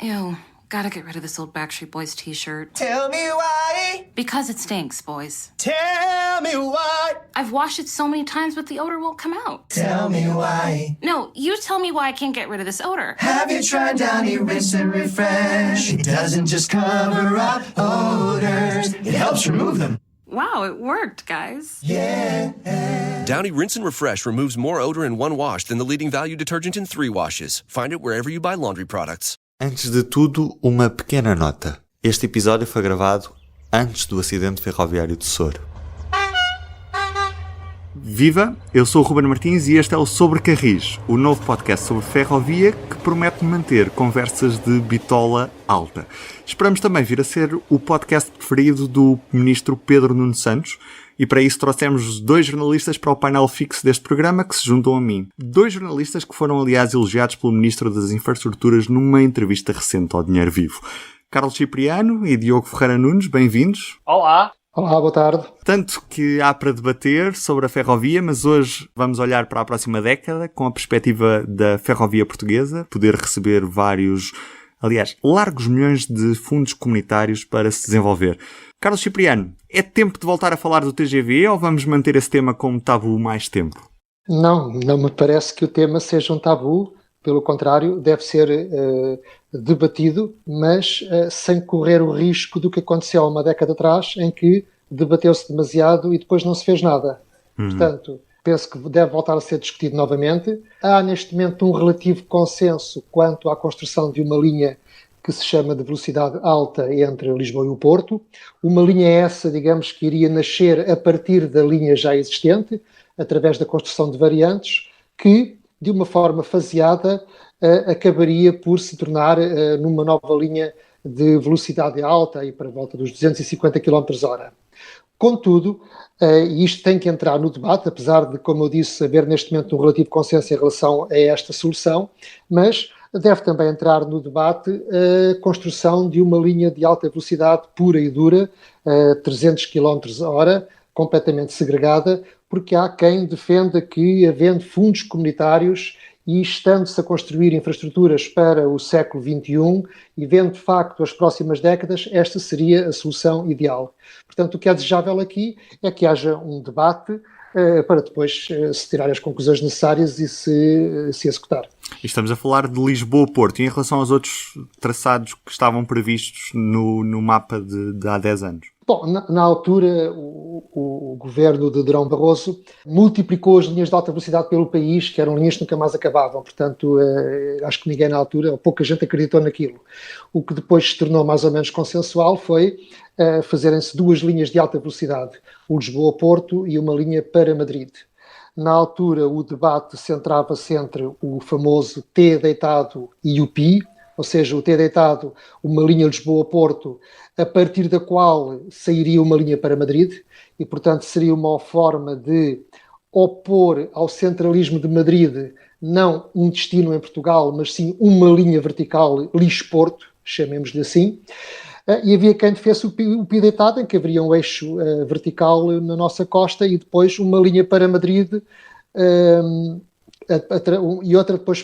Ew, gotta get rid of this old Backstreet Boys t-shirt. Tell me why. Because it stinks, boys. Tell me why. I've washed it so many times, but the odor won't come out. Tell me why. No, you tell me why I can't get rid of this odor. Have you tried Downy Rinse and Refresh? It doesn't just cover up odors, it helps remove them. Wow, it worked, guys. Yeah. Downy Rinse and Refresh removes more odor in one wash than the leading value detergent in 3 washes. Find it wherever you buy laundry products. Antes de tudo, uma pequena nota. Este episódio foi gravado antes do acidente ferroviário de Sor. Viva! Eu sou o Ruben Martins e este é o Sobre Carris, o novo podcast sobre ferrovia que promete manter conversas de bitola alta. Esperamos também vir a ser o podcast preferido do ministro Pedro Nuno Santos e para isso trouxemos 2 jornalistas para o painel fixo deste programa que se juntam a mim. 2 jornalistas que foram aliás elogiados pelo Ministro das Infraestruturas numa entrevista recente ao Dinheiro Vivo. Carlos Cipriano e Diogo Ferreira Nunes, bem-vindos. Olá. Olá, boa tarde. Tanto que há para debater sobre a ferrovia, mas hoje vamos olhar para a próxima década com a perspectiva da ferrovia portuguesa, poder receber largos milhões de fundos comunitários para se desenvolver. Carlos Cipriano, é tempo de voltar a falar do TGV ou vamos manter esse tema como tabu mais tempo? Não me parece que o tema seja um tabu, pelo contrário, deve ser debatido, mas sem correr o risco do que aconteceu há uma década atrás, em que debateu-se demasiado e depois não se fez nada. Portanto, penso que deve voltar a ser discutido novamente. Há neste momento um relativo consenso quanto à construção de uma linha que se chama de velocidade alta entre Lisboa e o Porto. Uma linha essa, digamos, que iria nascer a partir da linha já existente, através da construção de variantes, que, de uma forma faseada, acabaria por se tornar numa nova linha de velocidade alta, e para volta dos 250 km/h. Contudo, isto tem que entrar no debate, apesar de, como eu disse, haver neste momento um relativo consenso em relação a esta solução, mas deve também entrar no debate a construção de uma linha de alta velocidade pura e dura, 300 km/h, completamente segregada, porque há quem defenda que, havendo fundos comunitários e estando-se a construir infraestruturas para o século XXI e vendo de facto as próximas décadas, esta seria a solução ideal. Portanto, o que é desejável aqui é que haja um debate para depois se tirar as conclusões necessárias e se executar. E estamos a falar de Lisboa-Porto e em relação aos outros traçados que estavam previstos no mapa de há 10 anos. Bom, na altura, o governo de Durão Barroso multiplicou as linhas de alta velocidade pelo país, que eram linhas que nunca mais acabavam. Portanto, acho que ninguém na altura, ou pouca gente acreditou naquilo. O que depois se tornou mais ou menos consensual foi fazerem-se 2 linhas de alta velocidade, o Lisboa-Porto e uma linha para Madrid. Na altura, o debate centrava-se entre o famoso T deitado e o Pi, ou seja, o T deitado, uma linha Lisboa-Porto, a partir da qual sairia uma linha para Madrid, e, portanto, seria uma forma de opor ao centralismo de Madrid não um destino em Portugal, mas sim uma linha vertical Lisboa-Porto, chamemos-lhe assim. E havia quem defendesse o Pi deitado, em que haveria um eixo vertical na nossa costa e depois uma linha para Madrid e outra depois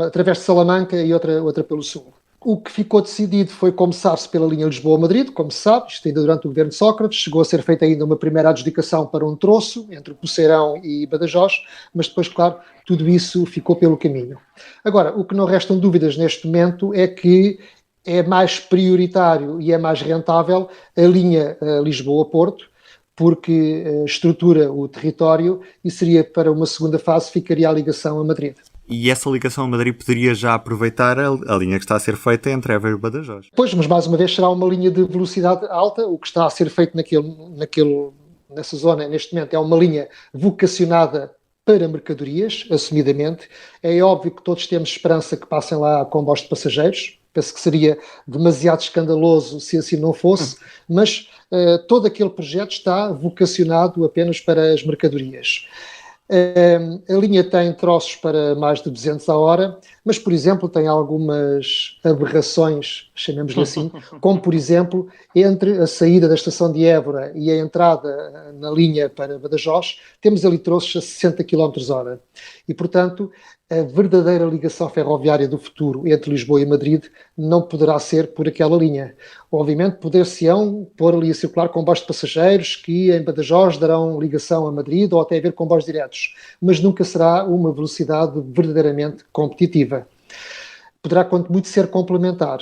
através de Salamanca e outra pelo sul. O que ficou decidido foi começar-se pela linha Lisboa-Madrid, como se sabe, isto ainda durante o governo de Sócrates, chegou a ser feita ainda uma primeira adjudicação para um troço entre o Poceirão e Badajoz, mas depois, claro, tudo isso ficou pelo caminho. Agora, o que não restam dúvidas neste momento é que é mais prioritário e é mais rentável a linha Lisboa-Porto, porque estrutura o território e seria para uma segunda fase, ficaria a ligação a Madrid. E essa ligação a Madrid poderia já aproveitar a linha que está a ser feita entre Évora e Badajoz. Pois, mas mais uma vez será uma linha de velocidade alta. O que está a ser feito nessa zona neste momento é uma linha vocacionada para mercadorias, assumidamente. É óbvio que todos temos esperança que passem lá comboios de passageiros. Penso que seria demasiado escandaloso se assim não fosse, mas todo aquele projeto está vocacionado apenas para as mercadorias. A linha tem troços para mais de 200 a hora, mas, por exemplo, tem algumas aberrações, chamemos-lhe assim, como, por exemplo, entre a saída da estação de Évora e a entrada na linha para Badajoz, temos ali troços a 60 km/h. E, portanto, a verdadeira ligação ferroviária do futuro entre Lisboa e Madrid não poderá ser por aquela linha. Obviamente, poder-se-ão pôr ali a circular comboios de passageiros que em Badajoz darão ligação a Madrid ou até haver comboios diretos, mas nunca será uma velocidade verdadeiramente competitiva. Poderá, quanto muito, ser complementar.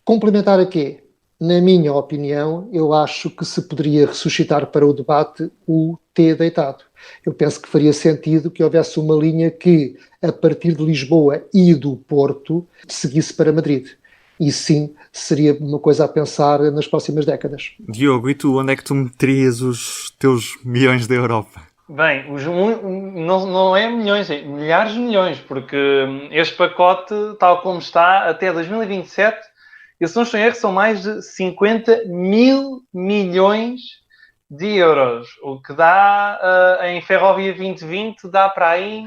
Complementar a quê? Na minha opinião, eu acho que se poderia ressuscitar para o debate o T deitado. Eu penso que faria sentido que houvesse uma linha que, a partir de Lisboa e do Porto, seguisse para Madrid. E sim, seria uma coisa a pensar nas próximas décadas. Diogo, e tu, onde é que tu meterias os teus milhões da Europa? Bem, não é milhões, é milhares de milhões, porque este pacote, tal como está, até 2027, eu se não estou em erro, são mais de 50 mil milhões de euros, o que dá, em Ferrovia 2020, dá para aí,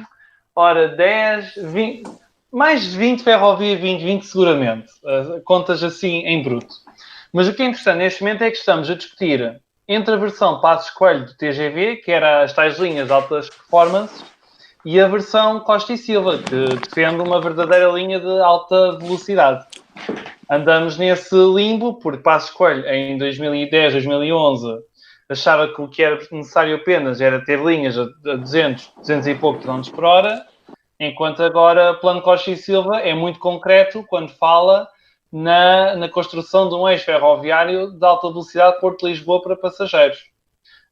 ora, 10, 20, mais de 20 Ferrovia 2020 seguramente, contas assim em bruto. Mas o que é interessante neste momento é que estamos a discutir entre a versão Passos Coelho do TGV, que era as tais linhas de altas performances, e a versão Costa e Silva, que defende uma verdadeira linha de alta velocidade. Andamos nesse limbo, porque Passos Coelho, em 2010, 2011, achava que o que era necessário apenas era ter linhas a 200, 200 e pouco km por hora, enquanto agora o plano Costa e Silva é muito concreto quando fala na construção de um eixo ferroviário de alta velocidade Porto-Lisboa para passageiros,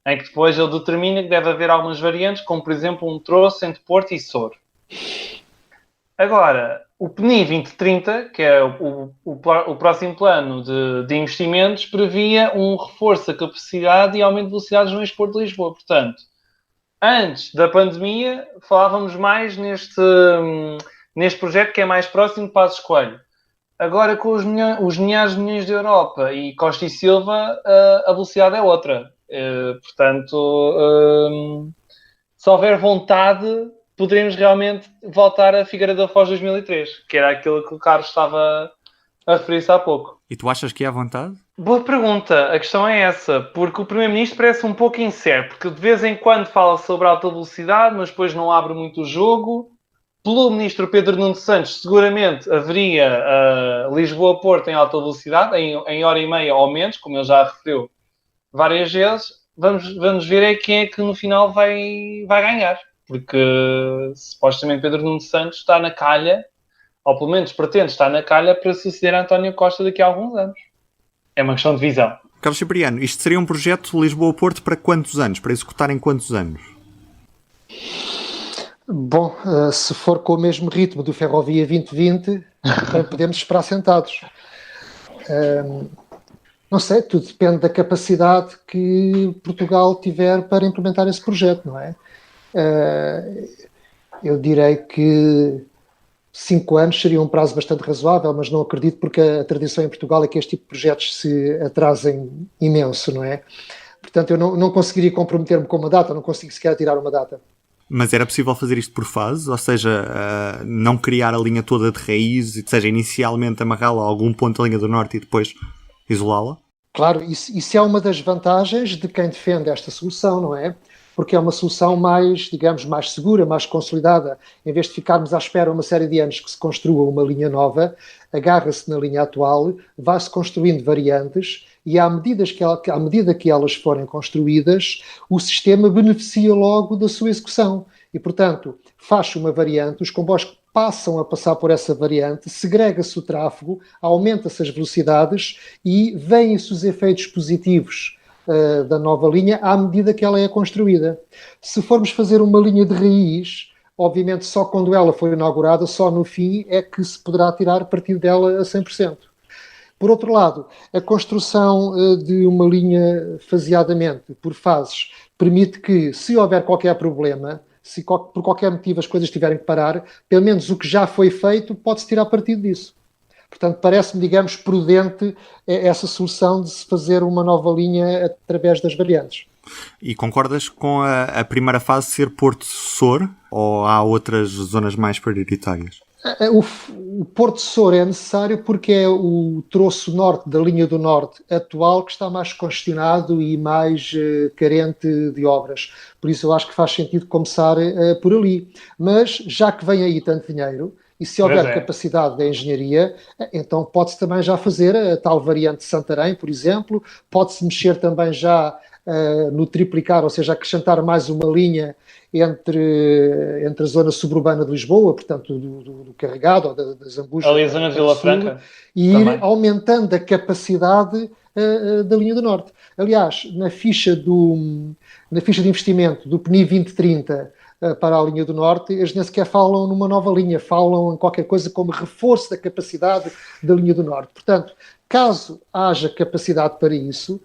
em que depois ele determina que deve haver algumas variantes, como por exemplo um troço entre Porto e Sor. Agora, o PNI 2030, que é o próximo plano de investimentos, previa um reforço da capacidade e aumento de velocidades no eixo Porto-Lisboa. Portanto, antes da pandemia, falávamos mais neste projeto que é mais próximo de Passos Coelho. Agora, com os milhares de milhões de Europa e Costa e Silva, a velocidade é outra. Portanto, se houver vontade, poderemos realmente voltar a Figueira da Foz 2003, que era aquilo que o Carlos estava a referir-se há pouco. E tu achas que há vontade? Boa pergunta. A questão é essa, porque o Primeiro-Ministro parece um pouco incerto, porque de vez em quando fala sobre alta velocidade, mas depois não abre muito o jogo. Pelo Ministro Pedro Nuno Santos, seguramente haveria Lisboa-Porto em alta velocidade, em hora e meia ou menos, como ele já referiu várias vezes. Vamos ver quem é que no final vai ganhar. Porque supostamente Pedro Nuno Santos está na calha, ou pelo menos pretende estar na calha para suceder a António Costa daqui a alguns anos. É uma questão de visão. Carlos Cipriano, isto seria um projeto Lisboa-Porto para quantos anos? Para executar em quantos anos? Bom, se for com o mesmo ritmo do Ferrovia 2020, bem, podemos esperar sentados. Não sei, tudo depende da capacidade que Portugal tiver para implementar esse projeto, não é? Eu direi que 5 anos seria um prazo bastante razoável, mas não acredito, porque a tradição em Portugal é que este tipo de projetos se atrasem imenso, não é? Portanto, eu não conseguiria comprometer-me com uma data, não consigo sequer tirar uma data. Mas era possível fazer isto por fases? Ou seja, não criar a linha toda de raiz, ou seja, inicialmente amarrá-la a algum ponto da linha do norte e depois isolá-la? Claro, isso é uma das vantagens de quem defende esta solução, não é? Porque é uma solução mais, digamos, mais segura, mais consolidada. Em vez de ficarmos à espera uma série de anos que se construa uma linha nova, agarra-se na linha atual, vai-se construindo variantes e à medida que elas forem construídas, o sistema beneficia logo da sua execução. E, portanto, faz-se uma variante, os comboios passam a passar por essa variante, segrega-se o tráfego, aumenta-se as velocidades e vêm-se os efeitos positivos da nova linha à medida que ela é construída. Se formos fazer uma linha de raiz, obviamente só quando ela for inaugurada, só no fim é que se poderá tirar partido dela a 100%. Por outro lado, a construção de uma linha faseadamente, por fases, permite que, se houver qualquer problema, se por qualquer motivo as coisas tiverem que parar, pelo menos o que já foi feito pode-se tirar partido disso. Portanto, parece-me, digamos, prudente essa solução de se fazer uma nova linha através das variantes. E concordas com a primeira fase ser Porto-Sor ou há outras zonas mais prioritárias? O Porto Sor é necessário porque é o troço norte da linha do norte atual que está mais congestionado e mais carente de obras. Por isso eu acho que faz sentido começar por ali. Mas já que vem aí tanto dinheiro, e se houver capacidade de engenharia, então pode-se também já fazer a tal variante de Santarém, por exemplo, pode-se mexer também já no triplicar, ou seja, acrescentar mais uma linha entre a zona suburbana de Lisboa, portanto do Carregado ou da Zambuja, ali a zona de Vila Franca, e ir aumentando a capacidade da linha do Norte. Aliás, na ficha de investimento do PNI 2030 para a linha do Norte, eles nem sequer falam numa nova linha, falam em qualquer coisa como reforço da capacidade da linha do Norte. Portanto, caso haja capacidade para isso,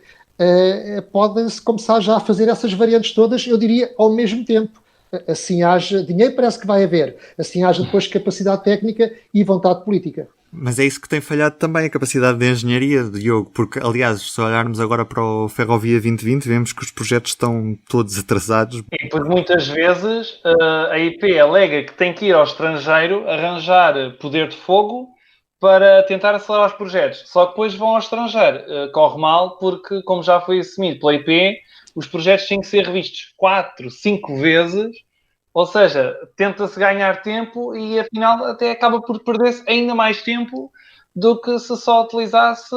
podem-se começar já a fazer essas variantes todas, eu diria, ao mesmo tempo. Assim haja dinheiro, parece que vai haver. Assim haja depois capacidade técnica e vontade política. Mas é isso que tem falhado também, a capacidade de engenharia, Diogo, porque, aliás, se olharmos agora para o Ferrovia 2020, vemos que os projetos estão todos atrasados. E porque muitas vezes a IP alega que tem que ir ao estrangeiro arranjar poder de fogo para tentar acelerar os projetos. Só que depois vão ao estrangeiro. Corre mal porque, como já foi assumido pela IP, os projetos têm que ser revistos 4, 5 vezes, ou seja, tenta-se ganhar tempo e afinal até acaba por perder-se ainda mais tempo do que se só utilizasse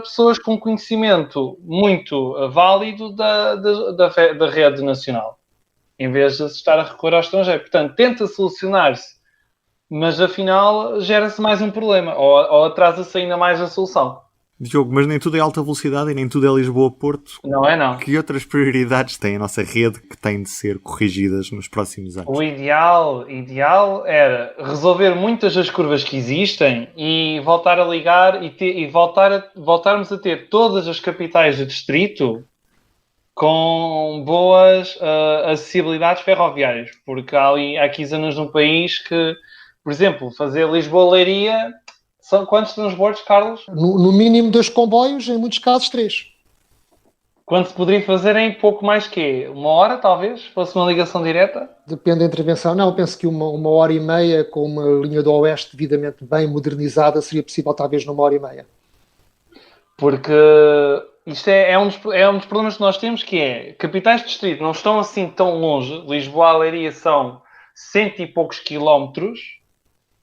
pessoas com conhecimento muito válido da rede nacional, em vez de se estar a recorrer ao estrangeiro. Portanto, tenta solucionar-se, mas afinal gera-se mais um problema, ou atrasa-se ainda mais a solução. Diogo, mas nem tudo é alta velocidade e nem tudo é Lisboa-Porto. Não é, não. Que outras prioridades tem a nossa rede que têm de ser corrigidas nos próximos anos? O ideal era resolver muitas das curvas que existem e voltar a ligar voltarmos a ter todas as capitais de distrito com boas acessibilidades ferroviárias, porque há aqui zonas no país que, por exemplo, fazer Lisboa-Leiria, são quantos transbordos, Carlos? No mínimo 2 comboios, em muitos casos 3. Quando se poderia fazer em pouco mais que 1 hora, talvez, fosse uma ligação direta? Depende da intervenção. Não, eu penso que 1h30 com uma linha do Oeste devidamente bem modernizada seria possível talvez numa 1h30. Porque isto é um dos problemas que nós temos, que é, capitais de distrito não estão assim tão longe. Lisboa e Leiria são 100 e poucos quilómetros,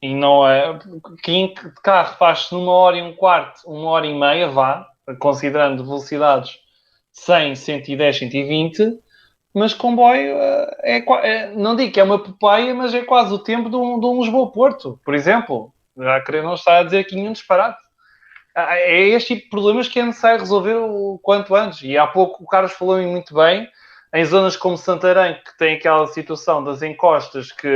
e não é... Quem de carro faz-se numa hora e um quarto, 1h30, vá, considerando velocidades 100, 110, 120, mas comboio não digo que é uma popeia, mas é quase o tempo de um Lisboa-Porto, por exemplo. Já querer não estar a dizer aqui nenhum disparate. É este tipo de problemas que é necessário resolver o quanto antes. E há pouco o Carlos falou muito bem, em zonas como Santarém, que tem aquela situação das encostas, que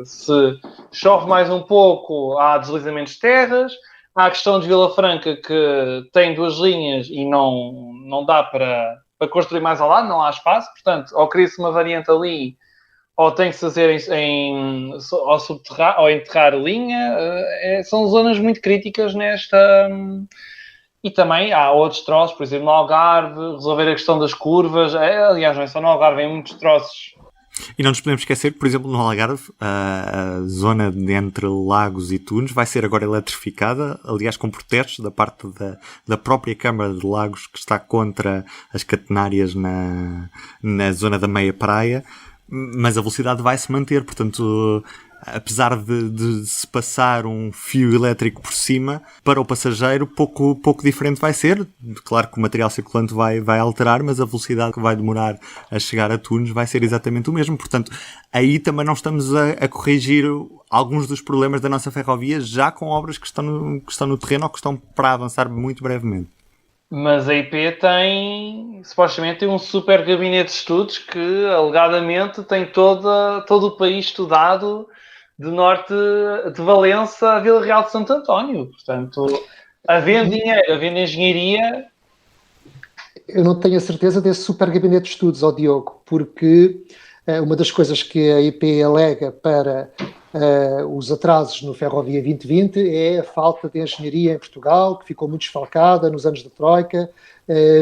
se chove mais um pouco, há deslizamentos de terras. Há a questão de Vila Franca, que tem 2 linhas e não dá para construir mais ao lado, não há espaço. Portanto, ou cria-se uma variante ali, ou tem que se fazer ou subterrar, ou enterrar a linha. São zonas muito críticas nesta... E também há outros troços, por exemplo, no Algarve, resolver a questão das curvas. Aliás, não é só no Algarve, em muitos troços. E não nos podemos esquecer que, por exemplo, no Algarve, a zona entre Lagos e Tunes vai ser agora eletrificada, aliás, com protestos da parte da própria Câmara de Lagos, que está contra as catenárias na zona da meia praia, mas a velocidade vai se manter, portanto... Apesar de se passar um fio elétrico por cima, para o passageiro pouco diferente vai ser. Claro que o material circulante vai alterar, mas a velocidade que vai demorar a chegar a Tunes vai ser exatamente o mesmo. Portanto, aí também não estamos a corrigir alguns dos problemas da nossa ferrovia, já com obras que estão no terreno ou que estão para avançar muito brevemente. Mas a IP supostamente, um super gabinete de estudos que, alegadamente, tem todo o país estudado, de norte de Valença a Vila Real de Santo António. Portanto, havendo dinheiro, havendo engenharia... Eu não tenho a certeza desse super gabinete de estudos, Diogo, porque uma das coisas que a IP alega para os atrasos no Ferrovia 2020 é a falta de engenharia em Portugal, que ficou muito desfalcada nos anos da Troika,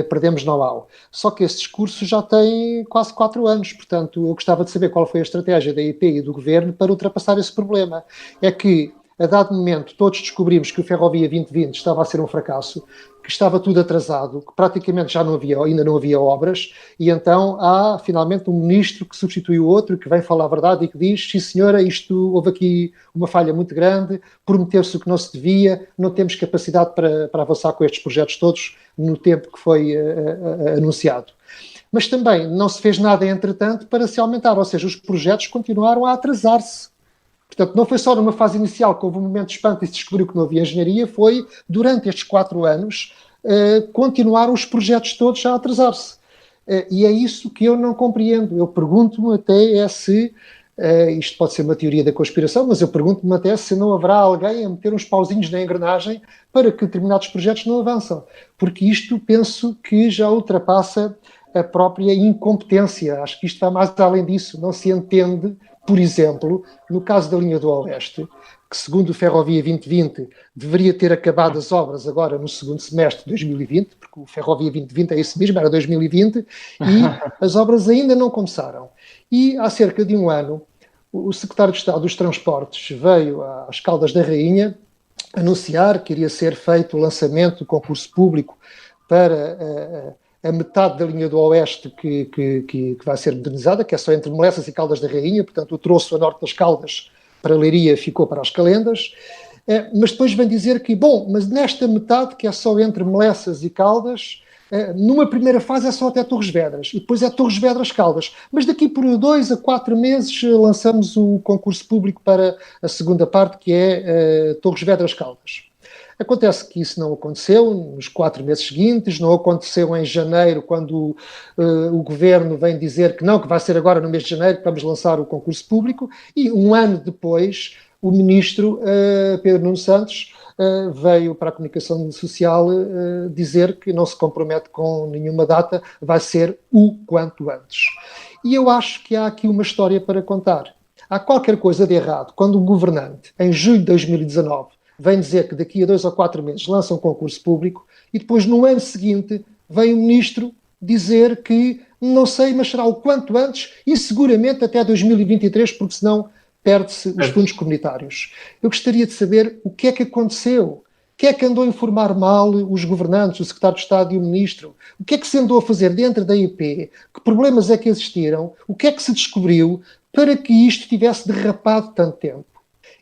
perdemos know-how. Só que esse discurso já tem quase 4 anos, portanto eu gostava de saber qual foi a estratégia da IP e do Governo para ultrapassar esse problema. É que a dado momento, todos descobrimos que o Ferrovia 2020 estava a ser um fracasso, que estava tudo atrasado, que praticamente ainda não havia obras, e então há finalmente um ministro que substitui o outro, que vem falar a verdade e que diz: sim senhora, houve aqui uma falha muito grande, prometeu-se o que não se devia, não temos capacidade para avançar com estes projetos todos no tempo que foi anunciado. Mas também não se fez nada, entretanto, para se aumentar, ou seja, os projetos continuaram a atrasar-se. Portanto, não foi só numa fase inicial que houve um momento de espanto e se descobriu que não havia engenharia, foi, durante estes 4 anos, continuaram os projetos todos a atrasar-se. E é isso que eu não compreendo. Eu pergunto-me até se, isto pode ser uma teoria da conspiração, mas eu pergunto-me até se não haverá alguém a meter uns pauzinhos na engrenagem para que determinados projetos não avançam. Porque isto, penso que já ultrapassa a própria incompetência. Acho que isto vai mais além disso. Não se entende, por exemplo, no caso da linha do Oeste, que segundo o Ferrovia 2020 deveria ter acabado as obras agora no segundo semestre de 2020, porque o Ferrovia 2020 é isso mesmo, era 2020, e as obras ainda não começaram. E há cerca de um ano, o secretário de Estado dos Transportes veio às Caldas da Rainha anunciar que iria ser feito o lançamento do concurso público para a metade da linha do Oeste que vai ser modernizada, que é só entre Melessas e Caldas da Rainha, portanto o troço a norte das Caldas para a Leiria ficou para as Calendas, mas depois vem dizer que, mas nesta metade, que é só entre Melessas e Caldas, numa primeira fase é só até Torres Vedras, e depois é Torres Vedras-Caldas, mas daqui por 2 a 4 meses lançamos o concurso público para a segunda parte, que é Torres Vedras-Caldas. Acontece que isso não aconteceu nos 4 meses seguintes, não aconteceu em janeiro, quando o governo vem dizer que não, que vai ser agora no mês de janeiro que vamos lançar o concurso público, e um ano depois o ministro Pedro Nuno Santos veio para a comunicação social dizer que não se compromete com nenhuma data, vai ser o quanto antes. E eu acho que há aqui uma história para contar. Há qualquer coisa de errado quando um governante, em julho de 2019, vem dizer que daqui a 2 ou 4 meses lança um concurso público e depois, no ano seguinte, vem o ministro dizer que não sei, mas será o quanto antes e seguramente até 2023, porque senão perde-se os fundos comunitários. Eu gostaria de saber o que é que aconteceu. O que é que andou a informar mal os governantes, o secretário de Estado e o ministro? O que é que se andou a fazer dentro da IP? Que problemas é que existiram? O que é que se descobriu para que isto tivesse derrapado tanto tempo?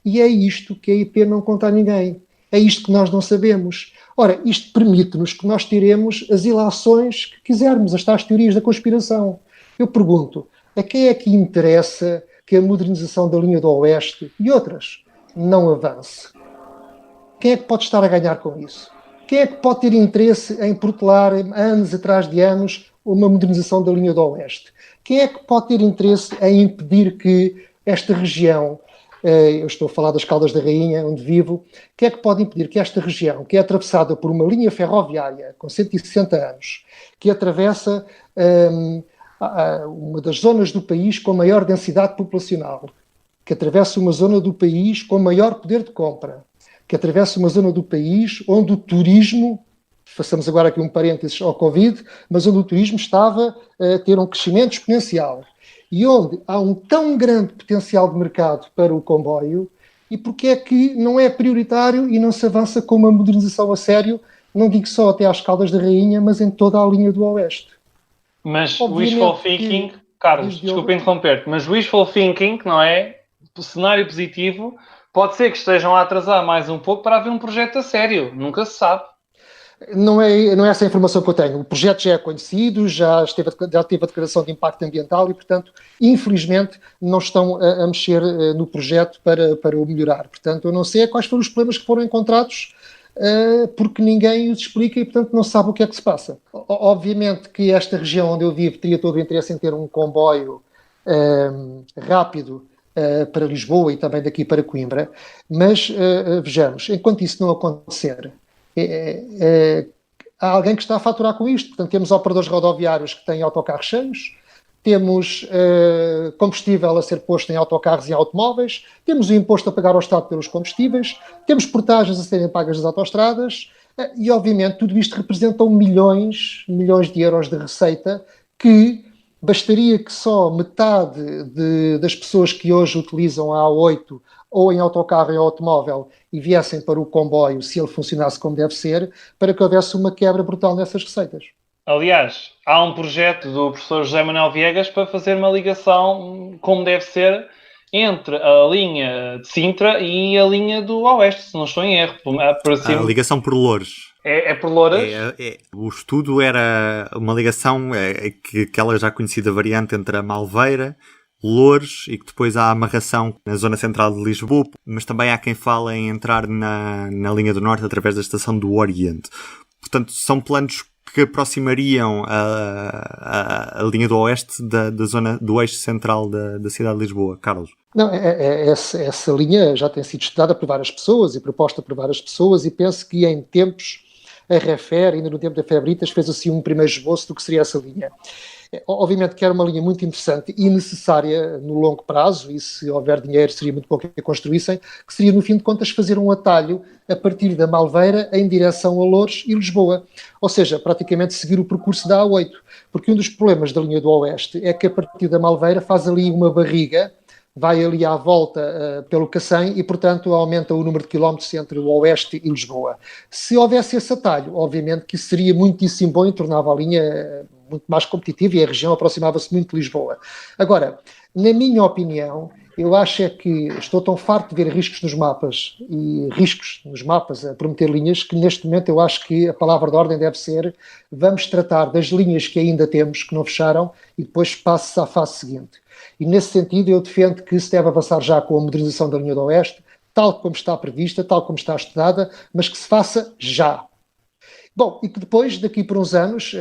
E é isto que a IP não conta a ninguém. É isto que nós não sabemos. Ora, isto permite-nos que nós tiremos as ilações que quisermos, as tais teorias da conspiração. Eu pergunto, a quem é que interessa que a modernização da linha do Oeste e outras não avance? Quem é que pode estar a ganhar com isso? Quem é que pode ter interesse em protelar anos atrás de anos uma modernização da linha do Oeste? Quem é que pode ter interesse em impedir que esta região, eu estou a falar das Caldas da Rainha, onde vivo, quem é que pode impedir que esta região, que é atravessada por uma linha ferroviária com 160 anos, que atravessa uma das zonas do país com maior densidade populacional, que atravessa uma zona do país com maior poder de compra, que atravessa uma zona do país onde o turismo, façamos agora aqui um parênteses ao Covid, mas onde o turismo estava a ter um crescimento exponencial e onde há um tão grande potencial de mercado para o comboio, e porque é que não é prioritário e não se avança com uma modernização a sério, não digo só até às Caldas da Rainha, mas em toda a linha do Oeste. Mas Obviamente wishful thinking, Carlos, desculpa interromper-te, mas wishful thinking, não é? O cenário positivo, pode ser que estejam a atrasar mais um pouco para haver um projeto a sério, nunca se sabe. Não é essa a informação que eu tenho. O projeto já é conhecido, já teve a declaração de impacto ambiental e, portanto, infelizmente, não estão a mexer no projeto para o melhorar. Portanto, eu não sei quais foram os problemas que foram encontrados, porque ninguém os explica e, portanto, não sabe o que é que se passa. Obviamente que esta região onde eu vivo teria todo o interesse em ter um comboio rápido para Lisboa e também daqui para Coimbra, mas vejamos, enquanto isso não acontecer, há alguém que está a faturar com isto. Portanto, temos operadores rodoviários que têm autocarros cheios, temos combustível a ser posto em autocarros e automóveis, temos o imposto a pagar ao Estado pelos combustíveis, temos portagens a serem pagas das autoestradas e, obviamente, tudo isto representa milhões de euros de receita que bastaria que só metade das pessoas que hoje utilizam a A8 ou em autocarro ou automóvel e viessem para o comboio, se ele funcionasse como deve ser, para que houvesse uma quebra brutal nessas receitas. Aliás, há um projeto do professor José Manuel Viegas para fazer uma ligação, como deve ser, entre a linha de Sintra e a linha do Oeste, se não estou em erro. A ligação por Loures. É por Louras? O estudo era uma ligação, que aquela já conhecida variante entre a Malveira, Loures, e que depois há a amarração na zona central de Lisboa, mas também há quem fala em entrar na linha do Norte através da estação do Oriente. Portanto, são planos que aproximariam a linha do Oeste da zona do eixo central da cidade de Lisboa. Carlos? Não, essa linha já tem sido estudada por várias pessoas e proposta por várias pessoas, e penso que em tempos a Refer, ainda no tempo da Febritas, fez assim um primeiro esboço do que seria essa linha. Obviamente que era uma linha muito interessante e necessária no longo prazo, e se houver dinheiro seria muito bom que a construíssem, que seria no fim de contas fazer um atalho a partir da Malveira em direção a Loures e Lisboa. Ou seja, praticamente seguir o percurso da A8. Porque um dos problemas da linha do Oeste é que a partir da Malveira faz ali uma barriga, vai ali à volta pelo Cacém e, portanto, aumenta o número de quilómetros entre o Oeste e Lisboa. Se houvesse esse atalho, obviamente que isso seria muitíssimo bom e tornava a linha muito mais competitiva e a região aproximava-se muito de Lisboa. Agora, na minha opinião, eu acho é que estou tão farto de ver riscos nos mapas a prometer linhas, que neste momento eu acho que a palavra de ordem deve ser: vamos tratar das linhas que ainda temos, que não fecharam, e depois passe à fase seguinte. E nesse sentido eu defendo que se deve avançar já com a modernização da linha do Oeste, tal como está prevista, tal como está estudada, mas que se faça já. Bom, e que depois, daqui por uns anos,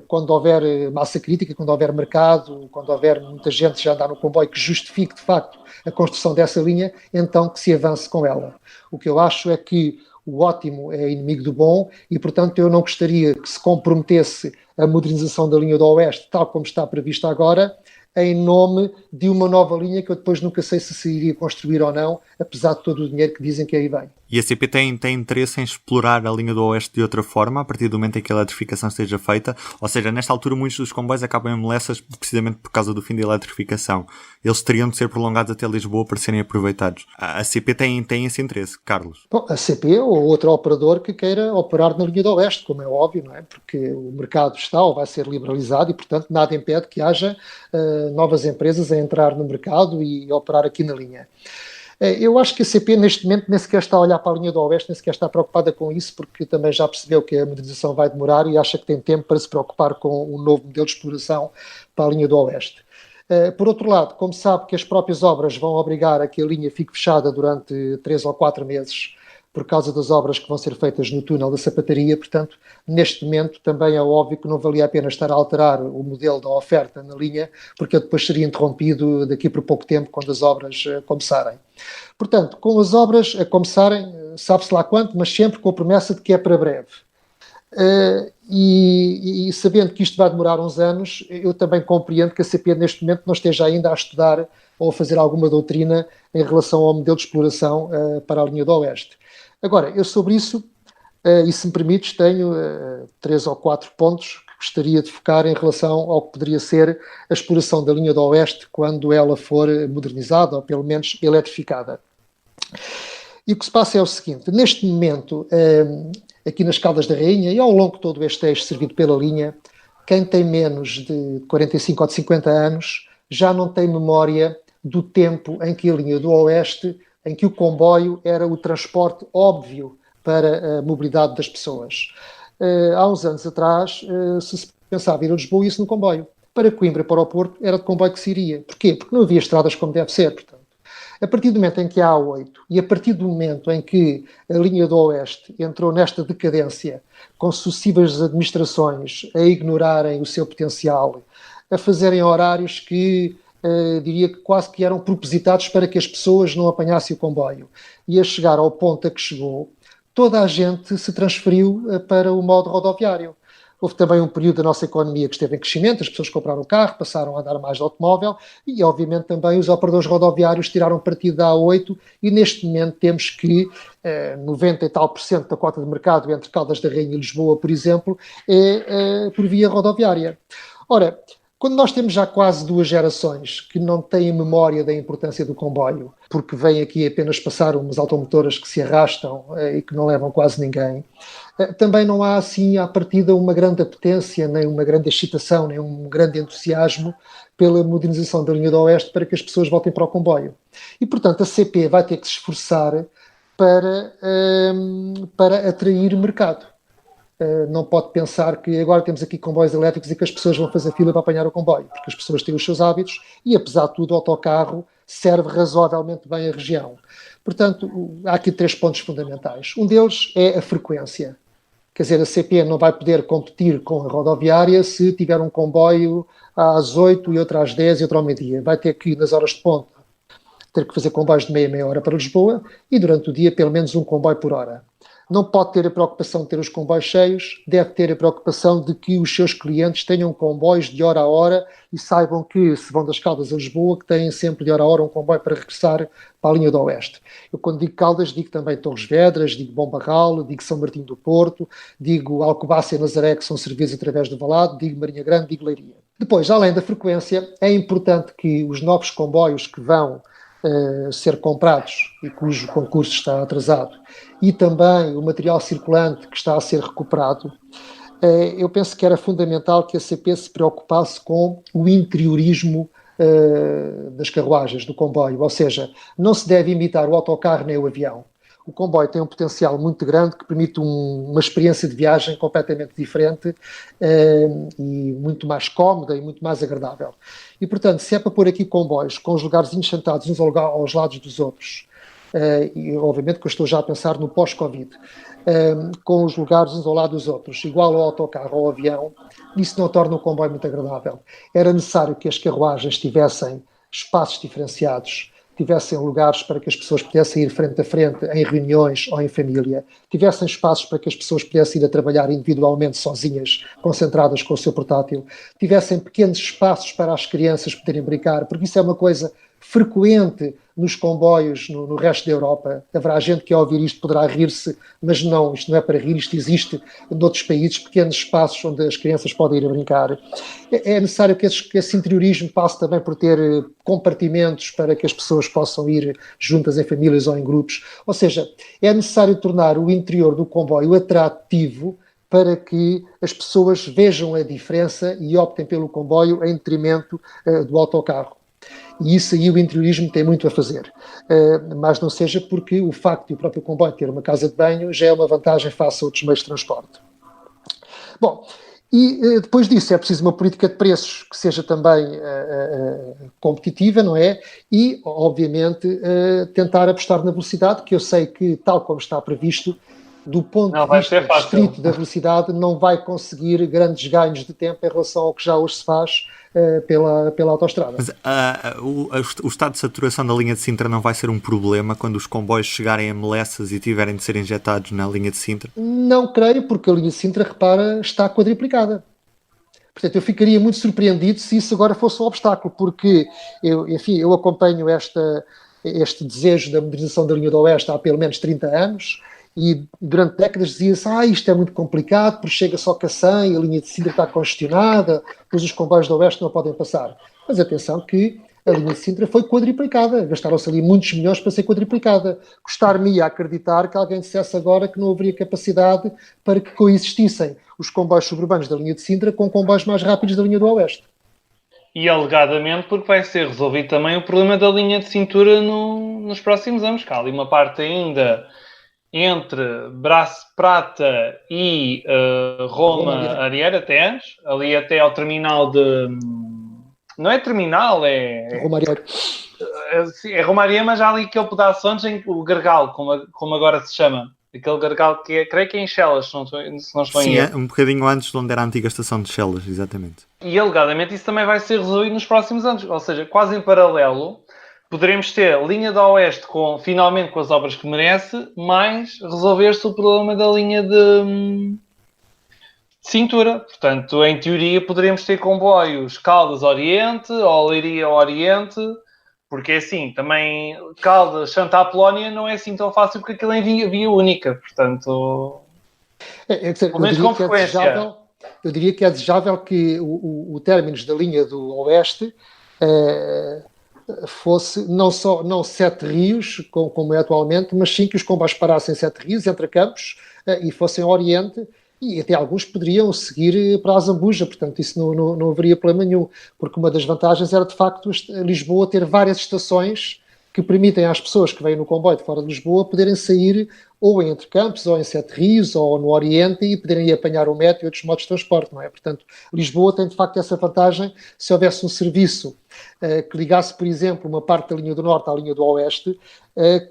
quando houver massa crítica, quando houver mercado, quando houver muita gente já andar no comboio que justifique de facto a construção dessa linha, então que se avance com ela. O que eu acho é que o ótimo é inimigo do bom e, portanto, eu não gostaria que se comprometesse a modernização da linha do Oeste, tal como está prevista agora, em nome de uma nova linha que eu depois nunca sei se iria construir ou não, apesar de todo o dinheiro que dizem que aí vem. E a CP tem interesse em explorar a linha do Oeste de outra forma, a partir do momento em que a eletrificação esteja feita? Ou seja, nesta altura muitos dos comboios acabam em Melessas precisamente por causa do fim da eletrificação. Eles teriam de ser prolongados até Lisboa para serem aproveitados. A CP tem esse interesse, Carlos? Bom, a CP ou outro operador que queira operar na linha do Oeste, como é óbvio, não é? Porque o mercado está ou vai ser liberalizado e, portanto, nada impede que haja novas empresas a entrar no mercado e operar aqui na linha. Eu acho que a CP neste momento nem sequer está a olhar para a linha do Oeste, nem sequer está preocupada com isso, porque também já percebeu que a modernização vai demorar e acha que tem tempo para se preocupar com um novo modelo de exploração para a linha do Oeste. Por outro lado, como sabe que as próprias obras vão obrigar a que a linha fique fechada durante 3 ou 4 meses por causa das obras que vão ser feitas no túnel da Sapataria, portanto, neste momento também é óbvio que não valia a pena estar a alterar o modelo da oferta na linha, porque ele depois seria interrompido daqui por pouco tempo, quando as obras começarem. Portanto, com as obras a começarem, sabe-se lá quanto, mas sempre com a promessa de que é para breve. E sabendo que isto vai demorar uns anos, eu também compreendo que a CP neste momento não esteja ainda a estudar ou a fazer alguma doutrina em relação ao modelo de exploração para a linha do Oeste. Agora, eu sobre isso, e se me permites, tenho 3 ou 4 pontos que gostaria de focar em relação ao que poderia ser a exploração da linha do Oeste quando ela for modernizada ou pelo menos eletrificada. E o que se passa é o seguinte: neste momento, aqui nas Caldas da Rainha e ao longo de todo este eixo servido pela linha, quem tem menos de 45 ou de 50 anos já não tem memória do tempo em que a linha do Oeste, em que o comboio era o transporte óbvio para a mobilidade das pessoas. Há uns anos atrás, se pensava ir a Lisboa, ia-se no comboio. Para Coimbra, para o Porto, era de comboio que se iria. Porquê? Porque não havia estradas como deve ser, portanto. A partir do momento em que há a A8 e a partir do momento em que a linha do Oeste entrou nesta decadência, com sucessivas administrações a ignorarem o seu potencial, a fazerem horários que diria que quase que eram propositados para que as pessoas não apanhassem o comboio, e a chegar ao ponto a que chegou, toda a gente se transferiu para o modo rodoviário. Houve também um período da nossa economia que esteve em crescimento, as pessoas compraram carro, passaram a andar mais de automóvel e, obviamente, também os operadores rodoviários tiraram partido da A8 e, neste momento, temos que 90 e tal % da cota de mercado entre Caldas da Rainha e Lisboa, por exemplo, é por via rodoviária. Ora, Quando nós temos já quase 2 gerações que não têm memória da importância do comboio, porque vêm aqui apenas passar umas automotoras que se arrastam e que não levam quase ninguém, também não há assim à partida uma grande apetência, nem uma grande excitação, nem um grande entusiasmo pela modernização da linha do Oeste para que as pessoas voltem para o comboio. E, portanto, a CP vai ter que se esforçar para atrair mercado. Não pode pensar que agora temos aqui comboios elétricos e que as pessoas vão fazer fila para apanhar o comboio, porque as pessoas têm os seus hábitos e, apesar de tudo, o autocarro serve razoavelmente bem a região. Portanto, há aqui 3 pontos fundamentais. Um deles é a frequência. Quer dizer, a CP não vai poder competir com a rodoviária se tiver um comboio às 8 e outro às 10 e outro ao meio-dia. Vai ter que, nas horas de ponta, ter que fazer comboios de meia hora para Lisboa e, durante o dia, pelo menos um comboio por hora. Não pode ter a preocupação de ter os comboios cheios, deve ter a preocupação de que os seus clientes tenham comboios de hora a hora e saibam que, se vão das Caldas a Lisboa, que têm sempre de hora a hora um comboio para regressar para a linha do Oeste. Eu, quando digo Caldas, digo também Torres Vedras, digo Bom Barral, digo São Martinho do Porto, digo Alcobaça e Nazaré, que são servidos através do Valado, digo Marinha Grande, digo Leiria. Depois, além da frequência, é importante que os novos comboios que vão ser comprados e cujo concurso está atrasado, e também o material circulante que está a ser recuperado, eu penso que era fundamental que a CP se preocupasse com o interiorismo das carruagens, do comboio, ou seja, não se deve imitar o autocarro nem o avião. O comboio tem um potencial muito grande que permite uma experiência de viagem completamente diferente e muito mais cómoda e muito mais agradável. E, portanto, se é para pôr aqui comboios com os lugares sentados uns aos lados dos outros, e obviamente que eu estou já a pensar no pós-Covid, com os lugares uns ao lado dos outros, igual ao autocarro ou ao avião, isso não torna o comboio muito agradável. Era necessário que as carruagens tivessem espaços diferenciados, tivessem lugares para que as pessoas pudessem ir frente a frente em reuniões ou em família, tivessem espaços para que as pessoas pudessem ir a trabalhar individualmente, sozinhas, concentradas com o seu portátil, tivessem pequenos espaços para as crianças poderem brincar, porque isso é uma coisa frequente nos comboios no resto da Europa. Haverá gente que ao ouvir isto poderá rir-se, mas não, isto não é para rir, isto existe noutros países, pequenos espaços onde as crianças podem ir a brincar. É necessário que esse interiorismo passe também por ter compartimentos para que as pessoas possam ir juntas em famílias ou em grupos. Ou seja, é necessário tornar o interior do comboio atrativo para que as pessoas vejam a diferença e optem pelo comboio em detrimento do autocarro. E isso aí o interiorismo tem muito a fazer. Mas não seja porque o facto de o próprio comboio ter uma casa de banho já é uma vantagem face a outros meios de transporte. Bom, e depois disso é preciso uma política de preços que seja também competitiva, não é? E, obviamente, tentar apostar na velocidade, que eu sei que, tal como está previsto, do ponto de vista estrito da velocidade, não vai conseguir grandes ganhos de tempo em relação ao que já hoje se faz pela autoestrada. Mas o estado de saturação da linha de Sintra não vai ser um problema quando os comboios chegarem a Melessas e tiverem de ser injetados na linha de Sintra? Não creio, porque a linha de Sintra, repara, está quadriplicada. Portanto, eu ficaria muito surpreendido se isso agora fosse um obstáculo, porque eu acompanho este desejo da modernização da linha do Oeste há pelo menos 30 anos, e durante décadas dizia-se, isto é muito complicado, porque chega só Cacém, a linha de Sintra está congestionada, pois os comboios do Oeste não podem passar. Mas atenção que a linha de Sintra foi quadriplicada, gastaram-se ali muitos milhões para ser quadriplicada. Gostar-me a acreditar que alguém dissesse agora que não haveria capacidade para que coexistissem os comboios suburbanos da linha de Sintra com comboios mais rápidos da linha do Oeste. E alegadamente porque vai ser resolvido também o problema da linha de cintura nos próximos anos, que há ali uma parte ainda entre Braço Prata e Roma-Arieira, ali até ao terminal de... Não é terminal, é Roma-Arieira. É Roma-Arieira, mas há ali aquele pedaço antes em o Gargalo, como agora se chama. Aquele Gargalo que creio que é em Chelas, se não estou em Sim, um bocadinho antes de onde era a antiga estação de Chelas, exatamente. E alegadamente isso também vai ser resolvido nos próximos anos. Ou seja, quase em paralelo, poderemos ter linha do Oeste finalmente com as obras que merece, mas resolver-se o problema da linha de cintura. Portanto, em teoria, poderemos ter comboios Caldas-Oriente ou Leiria-Oriente, porque assim, também Caldas-Santa-Apolónia não é assim tão fácil porque aquilo é via única. Portanto, Quer dizer, pelo menos com frequência. eu diria que é desejável que o términos da linha do Oeste fosse não 7 rios, como é atualmente, mas sim que os comboios parassem em 7 rios, entre campos, e fossem ao Oriente, e até alguns poderiam seguir para a Zambuja, portanto isso não haveria problema nenhum, porque uma das vantagens era de facto Lisboa ter várias estações que permitem às pessoas que vêm no comboio de fora de Lisboa poderem sair ou em Entre Campos, ou em Sete Rios, ou no Oriente, e poderem ir apanhar o metro e outros modos de transporte, não é? Portanto, Lisboa tem de facto essa vantagem. Se houvesse um serviço que ligasse, por exemplo, uma parte da linha do Norte à linha do Oeste,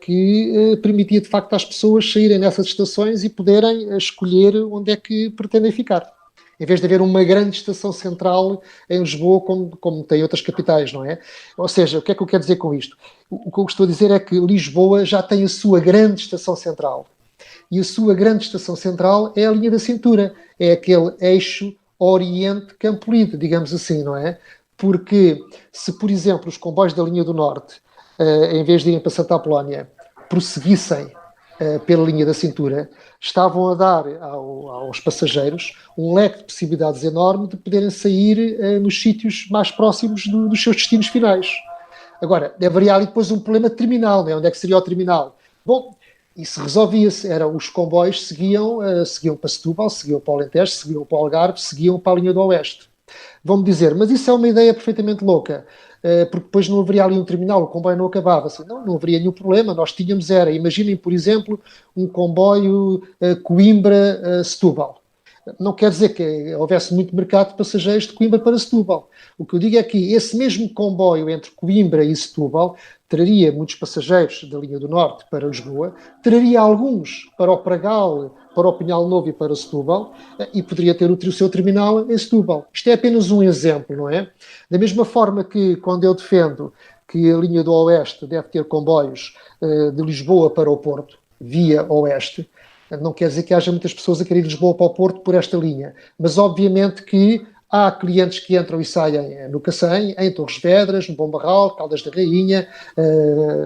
que permitia de facto às pessoas saírem nessas estações e poderem escolher onde é que pretendem ficar. Em vez de haver uma grande estação central em Lisboa, como tem outras capitais, não é? Ou seja, o que é que eu quero dizer com isto? O que eu estou a dizer é que Lisboa já tem a sua grande estação central. E a sua grande estação central é a linha da cintura. É aquele eixo Oriente-Campo Lido, digamos assim, não é? Porque se, por exemplo, os comboios da linha do Norte, em vez de irem para Santa Apolónia, prosseguissem pela linha da cintura, estavam a dar aos passageiros um leque de possibilidades enorme de poderem sair nos sítios mais próximos dos seus destinos finais. Agora, haveria ali depois um problema terminal, né? Onde é que seria o terminal? Bom, isso resolvia-se. Os comboios seguiam para Setúbal, seguiam para o Alentejo, seguiam para o Algarve, seguiam para a linha do Oeste. Vão-me dizer, mas isso é uma ideia perfeitamente louca, porque depois não haveria ali um terminal, o comboio não acabava. Assim, não haveria nenhum problema, nós tínhamos imaginem, por exemplo, um comboio Coimbra-Setúbal. Não quer dizer que houvesse muito mercado de passageiros de Coimbra para Setúbal. O que eu digo é que esse mesmo comboio entre Coimbra e Setúbal traria muitos passageiros da linha do Norte para Lisboa, traria alguns para o Pragal, para o Pinhal Novo e para Setúbal, e poderia ter o seu terminal em Setúbal. Isto é apenas um exemplo, não é? Da mesma forma que, quando eu defendo que a linha do Oeste deve ter comboios de Lisboa para o Porto, via Oeste, não quer dizer que haja muitas pessoas a querer ir de Lisboa para o Porto por esta linha, mas obviamente que há clientes que entram e saem no Cacém, em Torres Vedras, no Bom Barral, Caldas da Rainha,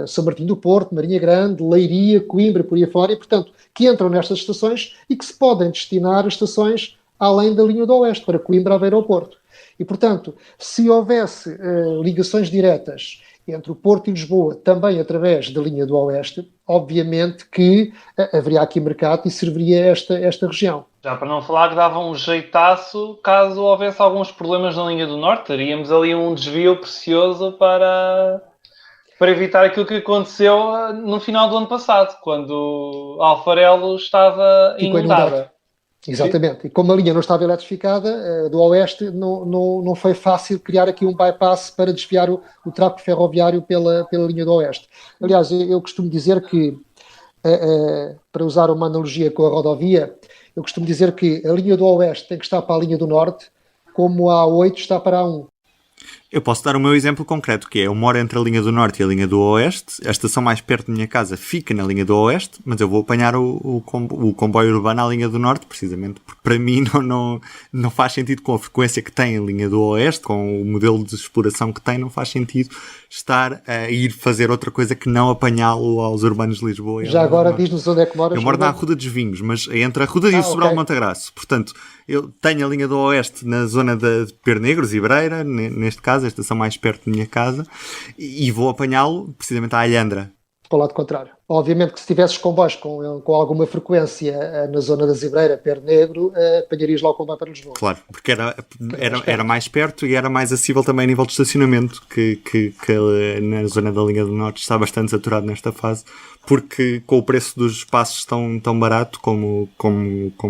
São Martinho do Porto, Marinha Grande, Leiria, Coimbra, por aí fora, e portanto, que entram nestas estações e que se podem destinar a estações além da linha do Oeste, para Coimbra, Aveiro ou Porto. E portanto, se houvesse ligações diretas entre o Porto e Lisboa, também através da linha do Oeste, obviamente que haveria aqui mercado e serviria esta região. Já para não falar que dava um jeitaço caso houvesse alguns problemas na linha do Norte. Teríamos ali um desvio precioso para evitar aquilo que aconteceu no final do ano passado, quando Alfarelo estava inundada. Exatamente. E como a linha não estava eletrificada, do Oeste, não foi fácil criar aqui um bypass para desviar o tráfego ferroviário pela linha do Oeste. Aliás, eu costumo dizer que, para usar uma analogia com a rodovia, eu costumo dizer que a linha do Oeste tem que estar para a linha do Norte, como a A8 está para a A1. Eu posso dar o meu exemplo concreto, que é, eu moro entre a linha do Norte e a linha do Oeste, a estação mais perto da minha casa fica na linha do Oeste, mas eu vou apanhar o comboio urbano à linha do Norte, precisamente porque para mim não faz sentido, com a frequência que tem a linha do Oeste, com o modelo de exploração que tem, não faz sentido estar a ir fazer outra coisa que não apanhá-lo aos urbanos de Lisboa. Já agora diz-nos onde é que moras. Eu moro na Arruda dos Vinhos, mas entre a Arruda e o Sobral Montagraço. Portanto, eu tenho a linha do Oeste na zona de Pernegros e Breira, neste caso, a estação mais perto da minha casa, e vou apanhá-lo precisamente à Alhandra. Para o lado contrário. Obviamente que se tivesses comboios com alguma frequência na zona da Zibreira, Pernegro, apanharias lá o comboio para Lisboa. Claro, porque era mais perto e era mais acessível também a nível de estacionamento, que na zona da linha do Norte está bastante saturado nesta fase, porque com o preço dos espaços tão barato como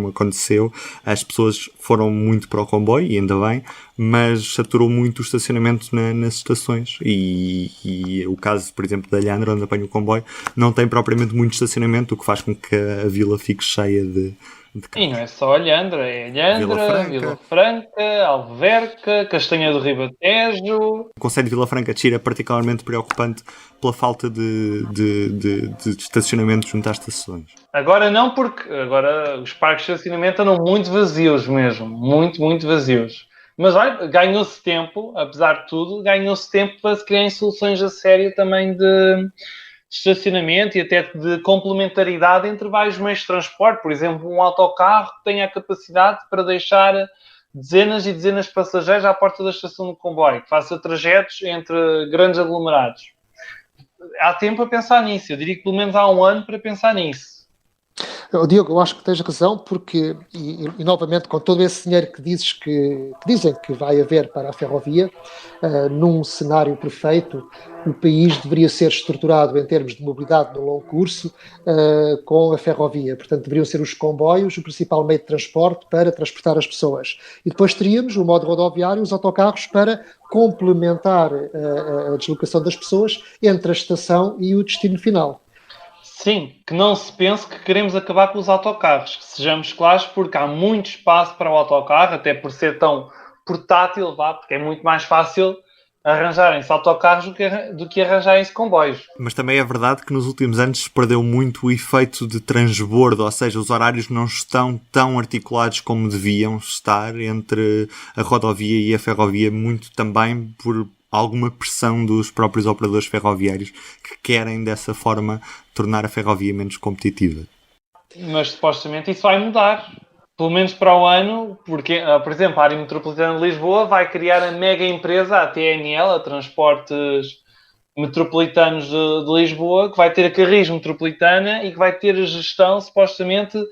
aconteceu, as pessoas foram muito para o comboio, e ainda bem, mas saturou muito o estacionamento nas estações, e o caso, por exemplo, da Alhandra, onde apanho o comboio, não tem propriamente muito estacionamento, o que faz com que a vila fique cheia de carros. E não é só Alhandra, é Alhandra, Vila Franca, Alverca, Castanha do Ribatejo. O concelho de Vila Franca de Xira é particularmente preocupante pela falta de estacionamento junto às estações. Agora não, porque agora os parques de estacionamento andam muito vazios mesmo, muito vazios. Mas olha, ganhou-se tempo, apesar de tudo, ganhou-se tempo para se criarem soluções a sério também de estacionamento e até de complementaridade entre vários meios de transporte. Por exemplo, um autocarro que tenha a capacidade para deixar dezenas e dezenas de passageiros à porta da estação do comboio, que faça trajetos entre grandes aglomerados. Há tempo a pensar nisso. Eu diria que pelo menos há um ano para pensar nisso. Diogo, eu acho que tens razão, porque, e novamente, com todo esse dinheiro que dizem que vai haver para a ferrovia, num cenário perfeito, o país deveria ser estruturado em termos de mobilidade no longo curso com a ferrovia. Portanto, deveriam ser os comboios o principal meio de transporte para transportar as pessoas. E depois teríamos o modo rodoviário, os autocarros, para complementar a deslocação das pessoas entre a estação e o destino final. Sim, que não se pense que queremos acabar com os autocarros, que sejamos claros, porque há muito espaço para o autocarro, até por ser tão portátil, porque é muito mais fácil arranjarem-se autocarros do que arranjarem-se comboios. Mas também é verdade que nos últimos anos se perdeu muito o efeito de transbordo, ou seja, os horários não estão tão articulados como deviam estar entre a rodovia e a ferrovia, muito também por alguma pressão dos próprios operadores ferroviários que querem dessa forma tornar a ferrovia menos competitiva. Mas supostamente isso vai mudar, pelo menos para o ano, porque, por exemplo, a área metropolitana de Lisboa vai criar a mega empresa, a TNL, a Transportes Metropolitanos de Lisboa, que vai ter a Carris Metropolitana e que vai ter a gestão, supostamente,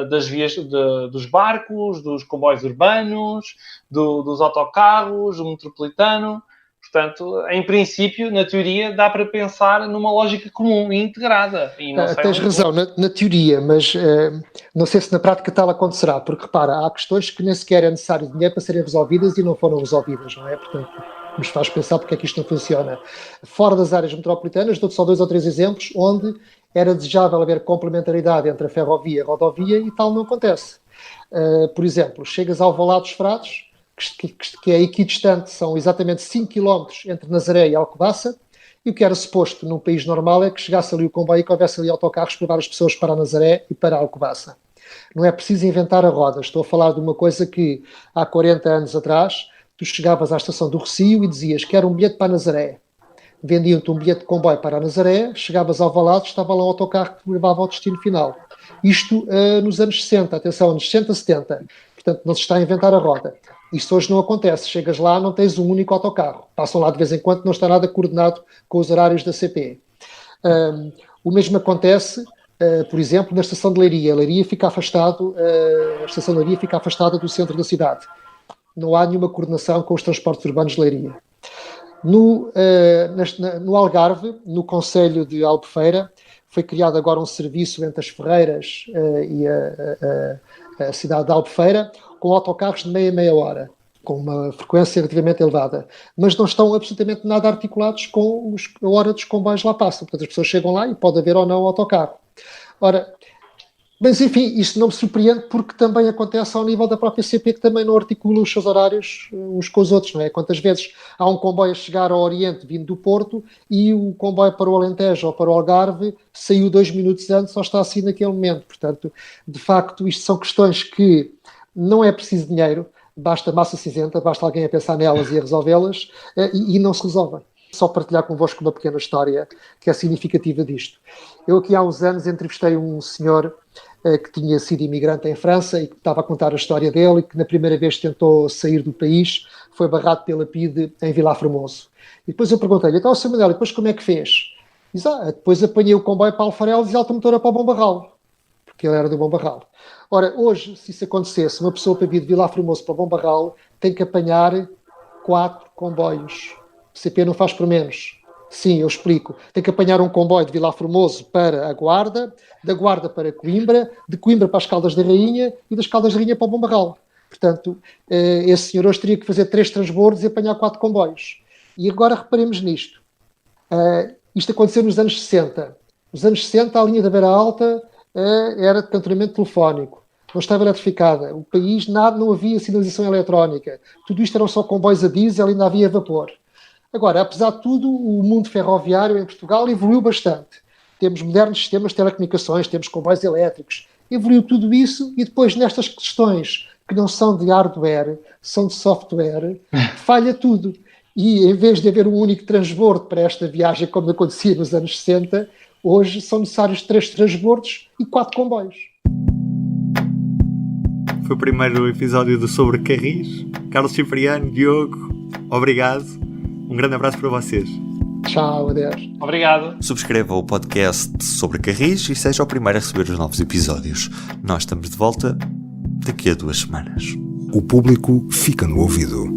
das vias, dos barcos, dos comboios urbanos, dos autocarros, do metropolitano. Portanto, em princípio, na teoria, dá para pensar numa lógica comum e integrada. E não tens razão, na teoria, mas não sei se na prática tal acontecerá, porque repara, há questões que nem sequer é necessário dinheiro para serem resolvidas e não foram resolvidas, não é? Portanto, nos faz pensar porque é que isto não funciona. Fora das áreas metropolitanas, dou-te só 2 ou 3 exemplos onde era desejável haver complementaridade entre a ferrovia e a rodovia e tal não acontece. Por exemplo, chegas ao Alvalade dos Frades, que é equidistante, são exatamente 5 km entre Nazaré e Alcobaça, e o que era suposto num país normal é que chegasse ali o comboio e que houvesse ali autocarros para levar as pessoas para Nazaré e para Alcobaça. Não é preciso inventar a roda, estou a falar de uma coisa que há 40 anos atrás tu chegavas à estação do Rossio e dizias que quero um bilhete para Nazaré. Vendiam-te um bilhete de comboio para a Nazaré, chegavas ao Alvalade, estava lá um autocarro que te levava ao destino final. Isto nos anos 60, atenção, anos 60, 70. Portanto, não se está a inventar a roda. Isto hoje não acontece. Chegas lá, não tens um único autocarro. Passam lá de vez em quando, não está nada coordenado com os horários da CP. O mesmo acontece, por exemplo, na estação de Leiria. A estação de Leiria fica afastada do centro da cidade. Não há nenhuma coordenação com os transportes urbanos de Leiria. No Algarve, no concelho de Albufeira, foi criado agora um serviço entre as Ferreiras e a cidade de Albufeira, com autocarros de meia hora, com uma frequência relativamente elevada, mas não estão absolutamente nada articulados com a hora dos comboios lá passam. Portanto, as pessoas chegam lá e pode haver ou não autocarro. Ora, mas enfim, isto não me surpreende porque também acontece ao nível da própria CP, que também não articula os seus horários uns com os outros, não é? Quantas vezes há um comboio a chegar ao Oriente vindo do Porto e o comboio para o Alentejo ou para o Algarve saiu 2 minutos antes ou está assim naquele momento. Portanto, de facto, isto são questões que não é preciso dinheiro, basta massa cinzenta, basta alguém a pensar nelas e a resolvê-las e não se resolvem. Só partilhar convosco uma pequena história que é significativa disto. Eu aqui há uns anos entrevistei um senhor que tinha sido imigrante em França e que estava a contar a história dele e que na primeira vez tentou sair do país, foi barrado pela PIDE em Vilar Formoso. E depois eu perguntei-lhe, então, Sr. Manuel, depois como é que fez? Diz, depois apanhei o comboio para Alfarelos e Alta-Motora para o Bom Barral, porque ele era do Bom Barral. Ora, hoje, se isso acontecesse, uma pessoa para vir de Vilar Formoso para o Bom Barral tem que apanhar 4 comboios. O CP não faz por menos. Sim, eu explico. Tem que apanhar um comboio de Vilar Formoso para a Guarda, da Guarda para Coimbra, de Coimbra para as Caldas da Rainha e das Caldas da Rainha para o Bom Barral. Portanto, esse senhor hoje teria que fazer 3 transbordos e apanhar 4 comboios. E agora reparemos nisto. Isto aconteceu nos anos 60. Nos anos 60, a linha da Beira Alta era de cantonamento telefónico. Não estava eletrificada. O país, não havia sinalização eletrónica. Tudo isto eram só comboios a diesel e ainda havia vapor. Agora, apesar de tudo, o mundo ferroviário em Portugal evoluiu bastante. Temos modernos sistemas de telecomunicações, temos comboios elétricos. Evoluiu tudo isso e depois nestas questões que não são de hardware, são de software, falha tudo. E em vez de haver um único transbordo para esta viagem, como acontecia nos anos 60, hoje são necessários 3 transbordos e 4 comboios. Foi o primeiro episódio do Sobre Carris. Carlos Cipriano, Diogo, obrigado. Um grande abraço para vocês. Tchau, adeus. Obrigado. Subscreva o podcast Sobre Carris e seja o primeiro a receber os novos episódios. Nós estamos de volta daqui a 2 semanas. O público fica no ouvido.